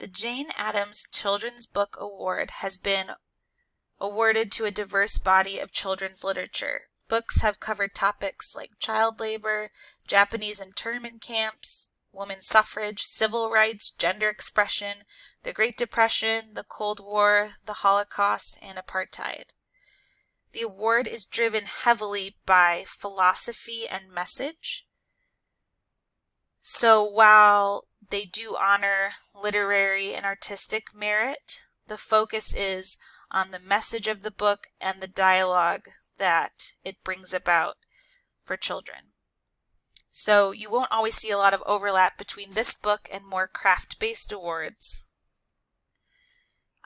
The Jane Addams Children's Book Award has been awarded to a diverse body of children's literature. Books have covered topics like child labor, Japanese internment camps, women's suffrage, civil rights, gender expression, the Great Depression, the Cold War, the Holocaust, and apartheid. The award is driven heavily by philosophy and message. So while they do honor literary and artistic merit, the focus is on the message of the book and the dialogue that it brings about for children. So you won't always see a lot of overlap between this book and more craft-based awards.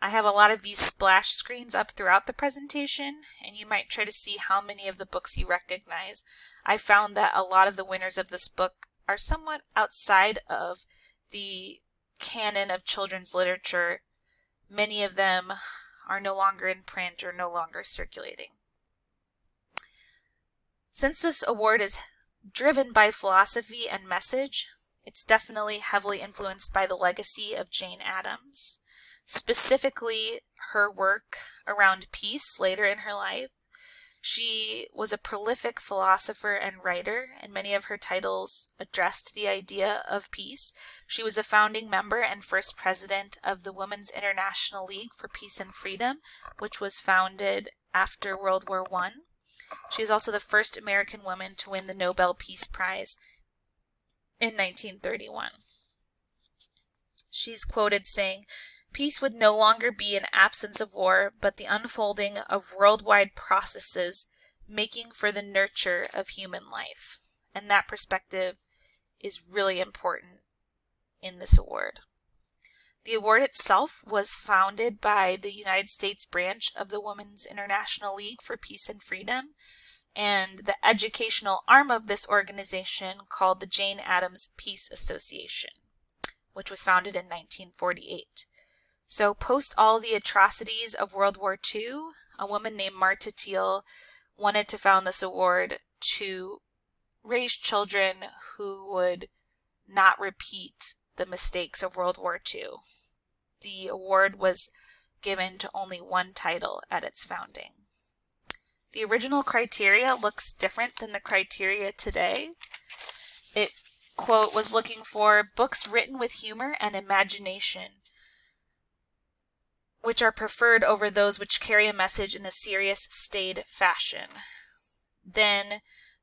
I have a lot of these splash screens up throughout the presentation, and you might try to see how many of the books you recognize. I found that a lot of the winners of this book are somewhat outside of the canon of children's literature. Many of them are no longer in print or no longer circulating. Since this award is driven by philosophy and message, it's definitely heavily influenced by the legacy of Jane Addams, specifically her work around peace later in her life. She was a prolific philosopher and writer, and many of her titles addressed the idea of peace. She was a founding member and first president of the Women's International League for Peace and Freedom, which was founded after World War I. She is also the first American woman to win the Nobel Peace Prize in 1931. She's quoted saying, "Peace would no longer be an absence of war, but the unfolding of worldwide processes making for the nurture of human life." And that perspective is really important in this award. The award itself was founded by the United States branch of the Women's International League for Peace and Freedom, and the educational arm of this organization called the Jane Addams Peace Association, which was founded in 1948. So post all the atrocities of World War II, a woman named Marta Thiel wanted to found this award to raise children who would not repeat the mistakes of World War II. The award was given to only one title at its founding. The original criteria looks different than the criteria today. It, quote, was looking for books written with humor and imagination, which are preferred over those which carry a message in a serious, staid fashion. Then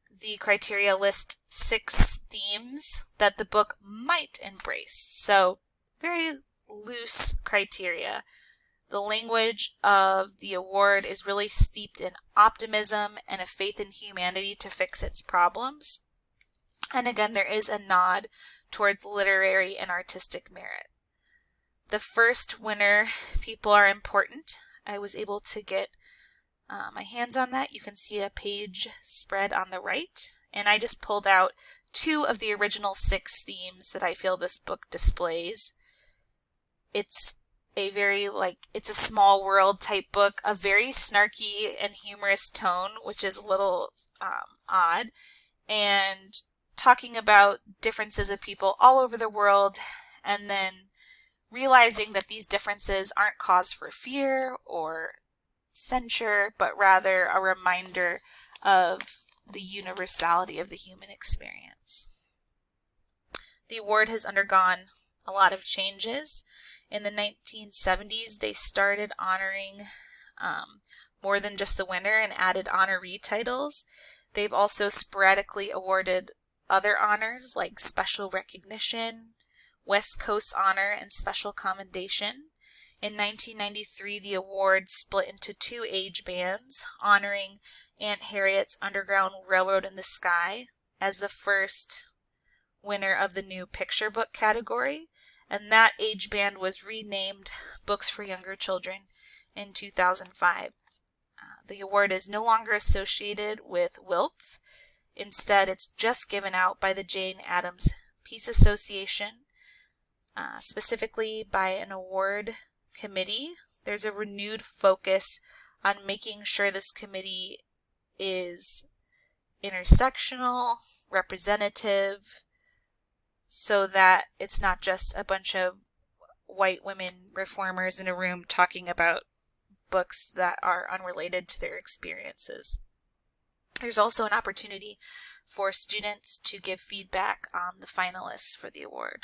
the criteria list 6 themes that the book might embrace. So very loose criteria. The language of the award is really steeped in optimism and a faith in humanity to fix its problems. And again, there is a nod towards literary and artistic merit. The first winner, People Are Important, I was able to get my hands on that. You can see a page spread on the right, and I just pulled out 2 of the original 6 themes that I feel this book displays. It's a very, it's a small world type book, a very snarky and humorous tone, which is a little odd, and talking about differences of people all over the world, and then realizing that these differences aren't cause for fear or censure, but rather a reminder of the universality of the human experience. The award has undergone a lot of changes. In the 1970s, they started honoring more than just the winner and added honoree titles. They've also sporadically awarded other honors like Special Recognition, West Coast Honor, and Special Commendation. In 1993, the award split into 2 age bands, honoring Aunt Harriet's Underground Railroad in the Sky as the first winner of the new picture book category, and that age band was renamed Books for Younger Children in 2005. The award is no longer associated with WILPF. Instead, it's just given out by the Jane Addams Peace Association, specifically by an award committee. There's a renewed focus on making sure this committee is intersectional, representative, so that it's not just a bunch of white women reformers in a room talking about books that are unrelated to their experiences. There's also an opportunity for students to give feedback on the finalists for the award.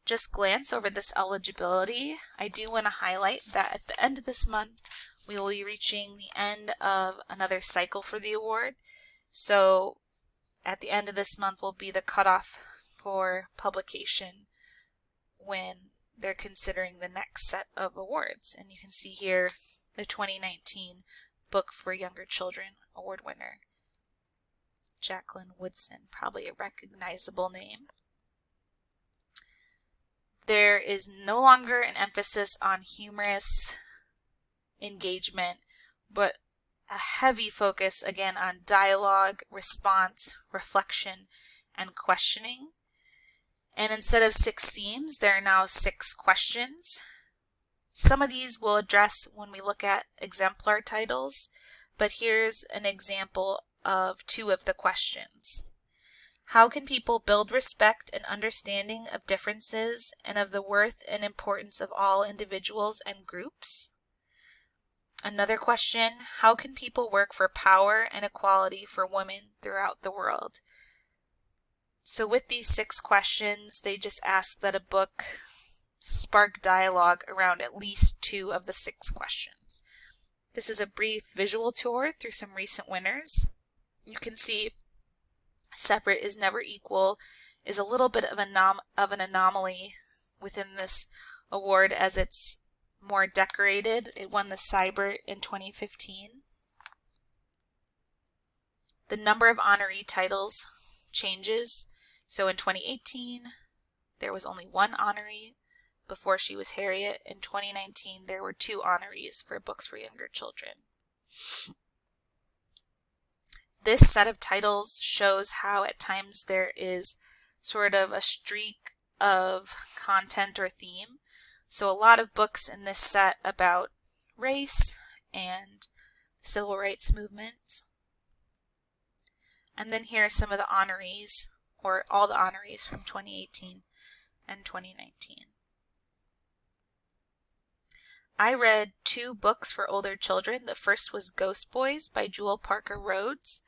Just glance over this eligibility. I do want to highlight that at the end of this month, we will be reaching the end of another cycle for the award. So at the end of this month will be the cutoff for publication when they're considering the next set of awards. And you can see here the 2019 Book for Younger Children award winner, Jacqueline Woodson, probably a recognizable name. There is no longer an emphasis on humorous engagement, but a heavy focus again on dialogue, response, reflection, and questioning. And instead of 6 themes, there are now 6 questions. Some of these we'll address when we look at exemplar titles, but here's an example of 2 of the questions. How can people build respect and understanding of differences and of the worth and importance of all individuals and groups? Another question, how can people work for power and equality for women throughout the world? So with these 6 questions, they just ask that a book spark dialogue around at least 2 of the 6 questions. This is a brief visual tour through some recent winners. You can see Separate is Never Equal is a little bit of an anomaly within this award as it's more decorated. It won the Cybert in 2015. The number of honoree titles changes. So in 2018, there was only 1 honoree. Before she was Harriet. In 2019, there were 2 honorees for Books for Younger Children. This set of titles shows how at times there is sort of a streak of content or theme. So a lot of books in this set about race and the civil rights movement. And then here are some of the honorees, or all the honorees from 2018 and 2019. I read 2 books for older children. The first was Ghost Boys by Jewel Parker Rhodes.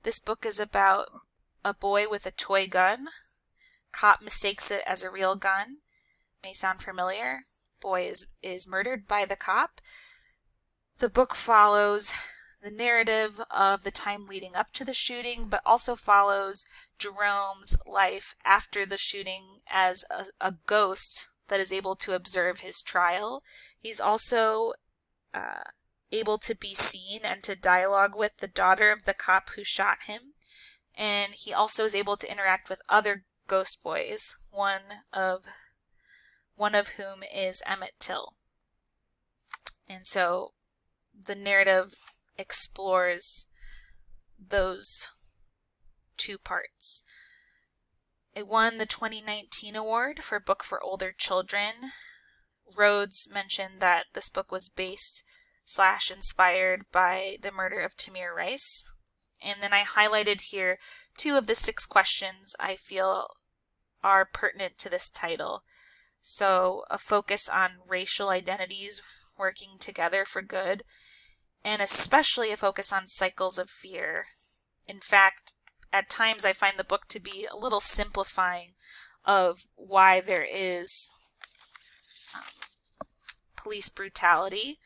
This book is about a boy with a toy gun. Cop mistakes it as a real gun. May sound familiar. Boy is murdered by the cop. The book follows the narrative of the time leading up to the shooting, but also follows Jerome's life after the shooting as a ghost that is able to observe his trial. He's also able to be seen and to dialogue with the daughter of the cop who shot him. And he also is able to interact with other ghost boys, one of whom is Emmett Till. And so the narrative explores those 2 parts. It won the 2019 award for Book for Older Children. Rhodes mentioned that this book was based / inspired by the murder of Tamir Rice. And then I highlighted here 2 of the 6 questions I feel are pertinent to this title. So a focus on racial identities working together for good, and especially a focus on cycles of fear. In fact, at times I find the book to be a little simplifying of why there is police brutality.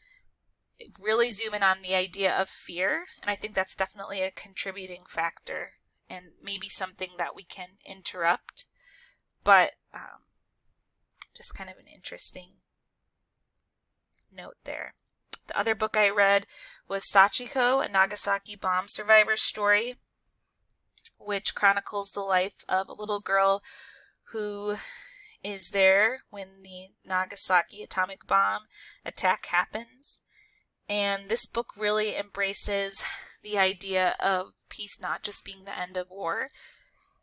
Really zoom in on the idea of fear, and I think that's definitely a contributing factor and maybe something that we can interrupt, but just kind of an interesting note there. The other book I read was Sachiko, a Nagasaki bomb survivor story, which chronicles the life of a little girl who is there when the Nagasaki atomic bomb attack happens. And this book really embraces the idea of peace not just being the end of war,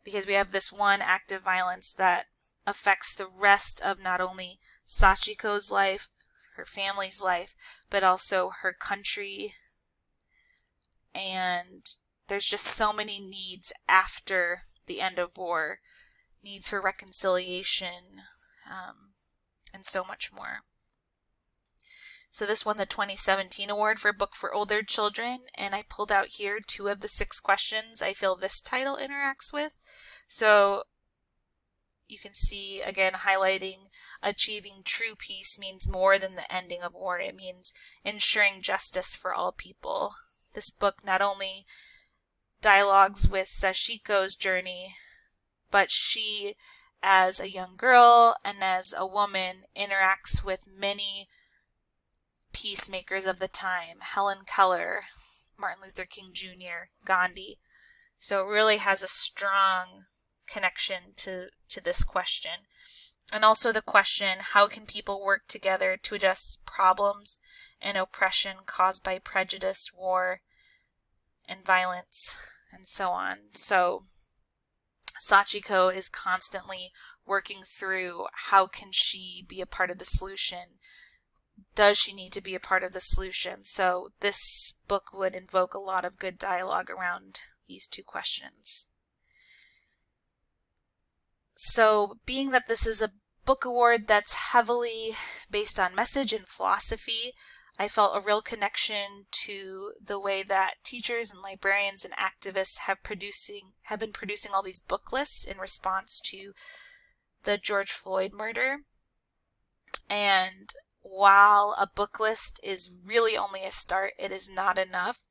because we have this one act of violence that affects the rest of not only Sachiko's life, her family's life, but also her country. And there's just so many needs after the end of war. Needs for reconciliation, and so much more. So this won the 2017 award for Book for Older Children, and I pulled out here 2 of the 6 questions I feel this title interacts with. So you can see, again, highlighting achieving true peace means more than the ending of war. It means ensuring justice for all people. This book not only dialogues with Sachiko's journey, but she, as a young girl and as a woman, interacts with many peacemakers of the time: Helen Keller, Martin Luther King Jr., Gandhi. So it really has a strong connection to this question. And also the question, how can people work together to address problems and oppression caused by prejudice, war, and violence, and so on. So Sachiko is constantly working through how can she be a part of the solution. Does she need to be a part of the solution? So this book would invoke a lot of good dialogue around these 2 questions. So being that this is a book award that's heavily based on message and philosophy, I felt a real connection to the way that teachers and librarians and activists have been producing all these book lists in response to the George Floyd murder. And while a book list is really only a start, it is not enough.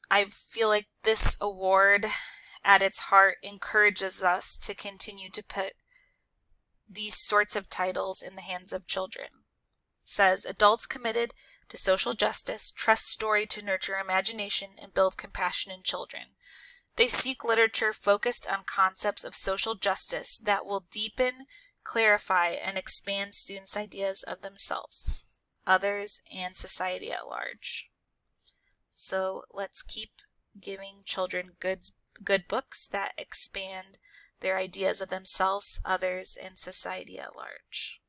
I feel like this award at its heart encourages us to continue to put these sorts of titles in the hands of children. It says, adults committed to social justice trust story to nurture imagination and build compassion in children. They seek literature focused on concepts of social justice that will deepen, clarify, and expand students' ideas of themselves, others, and society at large. So let's keep giving children good books that expand their ideas of themselves, others, and society at large.